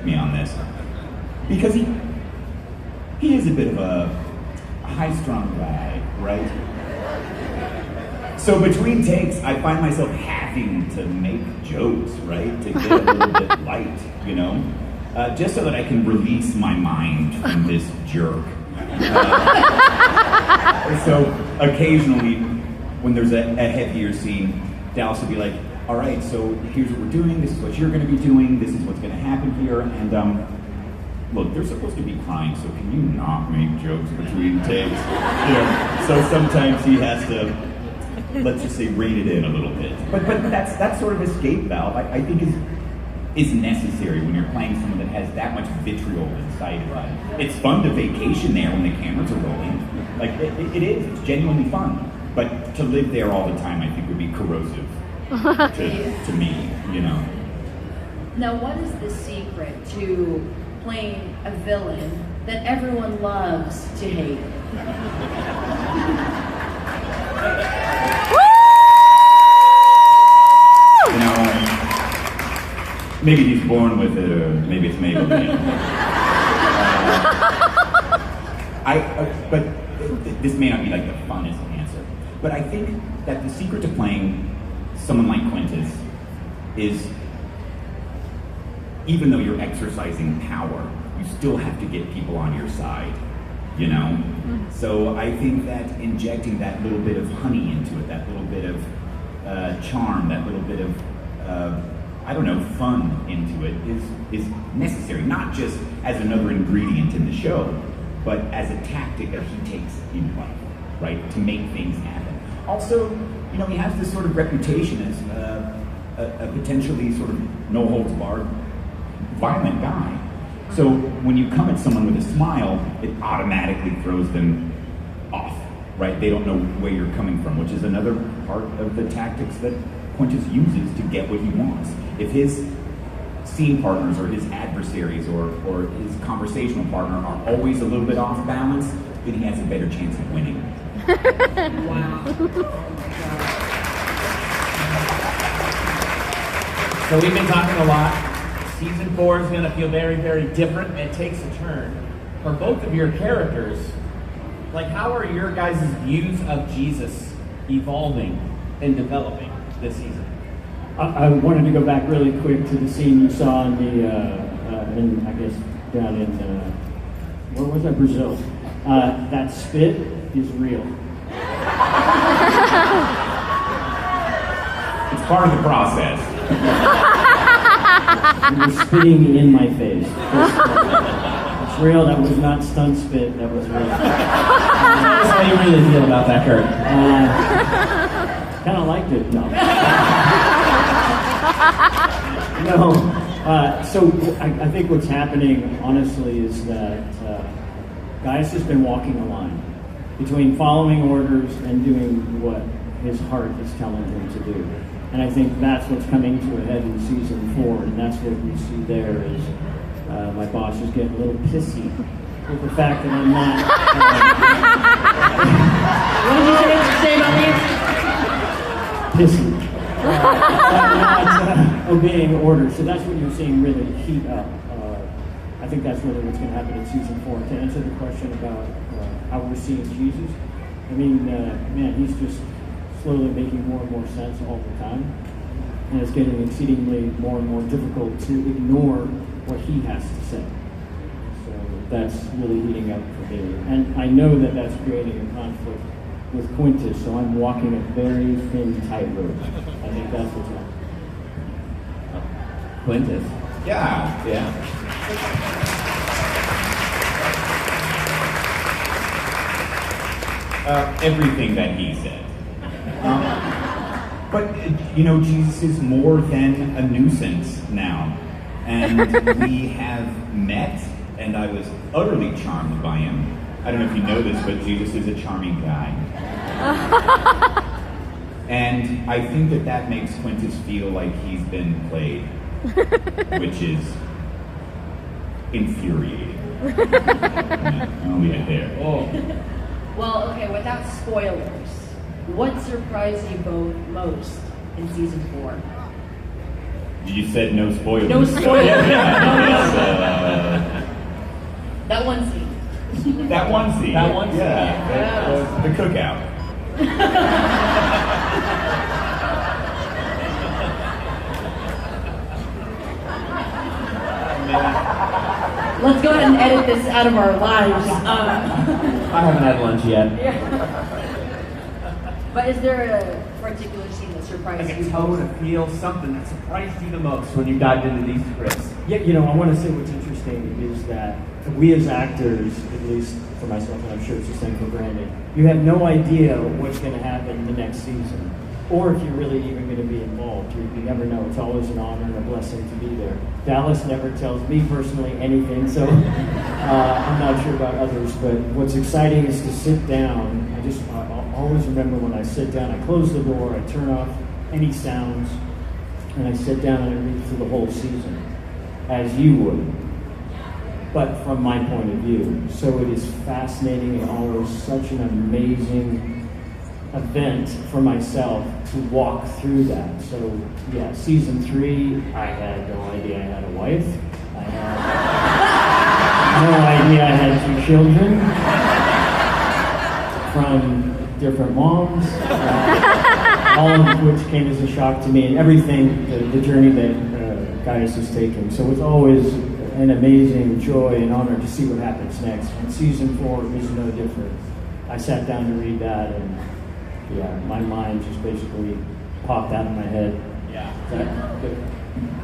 me on this. Because he is a bit of a high-strung guy, right? So between takes, I find myself having to make jokes, right? To get a little bit light, you know? Just so that I can release my mind from this jerk. So occasionally, when there's a heavier scene, Dallas will be like, all right, so here's what we're doing, this is what you're gonna be doing, this is what's gonna happen here, and look, they're supposed to be crying, so can you not make jokes between takes? You know, so sometimes he has to, let's just say, rein it in a little bit. But that sort of escape valve, I think is necessary when you're playing someone that has that much vitriol inside of them. It's fun to vacation there when the cameras are rolling. Like, it is, it's genuinely fun. But to live there all the time, I think, would be corrosive to me, you know. Now, what is the secret to playing a villain that everyone loves to hate? You know, maybe he's born with it, or maybe it's Maybelline. But this may not be like the funnest answer, but I think that the secret to playing someone like Quintus is, even though you're exercising power, you still have to get people on your side, you know? Mm-hmm. So I think that injecting that little bit of honey into it, that little bit of charm, that little bit of, fun into it is necessary, not just as another ingredient in the show, but as a tactic that he takes in life, right, to make things happen. Also, you know, he has this sort of reputation as a potentially sort of no-holds-barred violent guy. So when you come at someone with a smile, it automatically throws them off, right? They don't know where you're coming from, which is another part of the tactics that Quintus uses to get what he wants. If his scene partners or his adversaries or his conversational partner are always a little bit off balance, then he has a better chance of winning. Wow. So we've been talking a lot. Season 4 is going to feel very, very different. It takes a turn. For both of your characters, like, how are your guys' views of Jesus evolving and developing this season? I wanted to go back really quick to the scene you saw in I guess down in where was that? Brazil. That spit is real. It's part of the process. You were spitting in my face. It's real. That was not stunt spit. That was real. That's how you really feel about that, Kirk. Kind of liked it. No. No. So I think what's happening, honestly, is that Gaius has been walking a line between following orders and doing what his heart is telling him to do. And I think that's what's coming to a head in season 4, and that's what we see there is my boss is getting a little pissy with the fact that I'm not... What did you say about me? Pissy. I'm not obeying orders. So that's what you're seeing really heat up. I think that's really what's going to happen in season 4. To answer the question about how we're seeing Jesus, I mean, man, he's just slowly making more and more sense all the time. And it's getting exceedingly more and more difficult to ignore what he has to say. So that's really heating up for me. And I know that that's creating a conflict with Quintus, so I'm walking a very thin tightrope. I think that's what's happening. Quintus. Yeah. Everything that he said. But, you know, Jesus is more than a nuisance now. And we have met, and I was utterly charmed by him. I don't know if you know this, but Jesus is a charming guy. And I think that makes Quintus feel like he's been played, which is infuriating. I'll leave it there. Oh. Well, okay, without spoilers, what surprised you both most in season 4? You said no spoilers. No spoilers. Yeah. That one scene. That one scene. Yeah. The cookout. Let's go ahead and edit this out of our lives. I haven't had lunch yet. But is there a particular scene that surprised Like you? a tone, a feel, something that surprised you the most when you dived into these scripts. Yeah, I want to say what's interesting is that we as actors, at least for myself, and I'm sure it's the same for Brandon, you have no idea what's going to happen the next season, or if you're really even going to be involved. You never know. It's always an honor and a blessing to be there. Dallas never tells me personally anything, so I'm not sure about others, but what's exciting is to sit down. I always remember when I sit down, I close the door, I turn off any sounds, and I sit down and I read through the whole season, as you would, but from my point of view. So it is fascinating and always such an amazing event for myself to walk through that. So yeah, season 3, I had no idea I had a wife. I had no idea I had 2 children from different moms, all of which came as a shock to me, and everything, the journey that Gaius has taken. So it's always an amazing joy and honor to see what happens next. And season 4 is no different. I sat down to read that, and yeah, my mind just basically popped out of my head. Yeah. Is that good?